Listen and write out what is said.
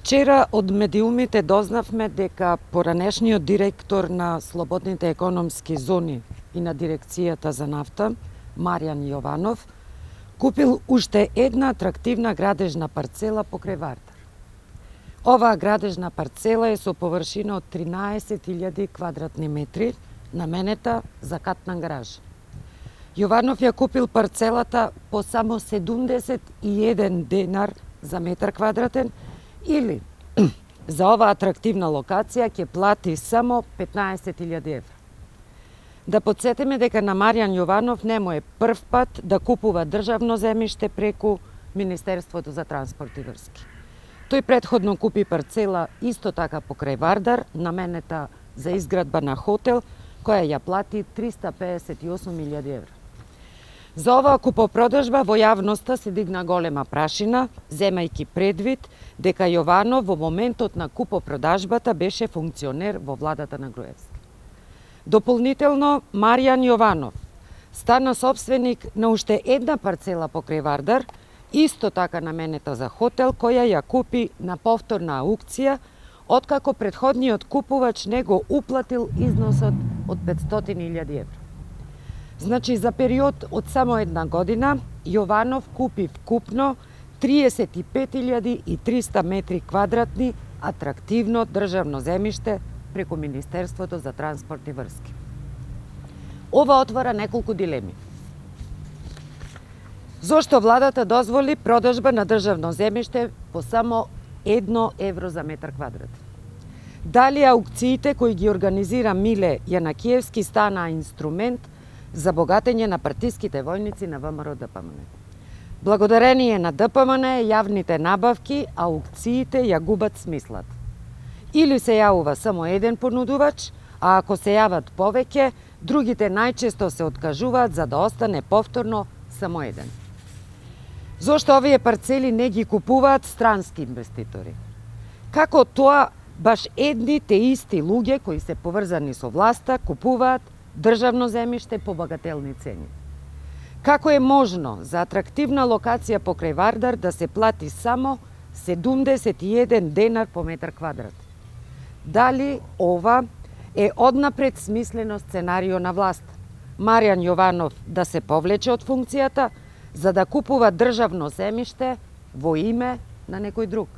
Вчера од медиумите дознавме дека поранешниот директор на слободните економски зони и на дирекцијата за нафта, Маријан Јованов, купил уште една атрактивна градежна парцела покрај Вардар. Оваа градежна парцела е со површина од 13.000 квадратни метри, наменета за катна гаража. Јованов ја купил парцелата по само 71 денар за метар квадратен, или за оваа атрактивна локација ќе плати само 15.000 евра. Да подсетиме дека на Маријан Јованов не му е прв пат да купува државно земјиште преку Министерството за транспорт и врски. Тој претходно купи парцела исто така покрај Вардар, наменета за изградба на хотел, која ја плати 358.000 евра. За оваа купопродажба во јавноста се дигна голема прашина, земајќи предвид дека Јованов во моментот на купопродажбата беше функционер во владата на Груевски. Дополнително, Маријан Јованов стана собственик на уште една парцела покрај Вардар, исто така наменета за хотел, која ја купи на повторна аукција, откако претходниот купувач не го уплатил износот од 500.000 евра. Значи, за период од само една година, Јованов купи вкупно 35.300 метри квадратни атрактивно државно земјиште преку Министерството за транспорт и врски. Ова отвора неколку дилеми. Зошто владата дозволи продажба на државно земјиште по само 1 евро за метар квадрат? Дали аукциите кои ги организира Миле Јанакиевски станаа инструмент за богатење на партиските војници на ВМРО ДПМН? Благодарение на ДПМН јавните набавки, аукциите ја губат смислат. Или се јавува само еден понудувач, а ако се јават повеќе, другите најчесто се откажуваат за да остане повторно само еден. Зошто овие парцели не ги купуваат странски инвеститори? Како тоа баш едни те исти луѓе кои се поврзани со власта купуваат државно земјиште по багателни цени? Како е можно за атрактивна локација покрај Вардар да се плати само 71 денар по метар квадрат? Дали ова е однапред смислено сценарио на власт? Маријан Јованов да се повлече од функцијата за да купува државно земјиште во име на некој друг?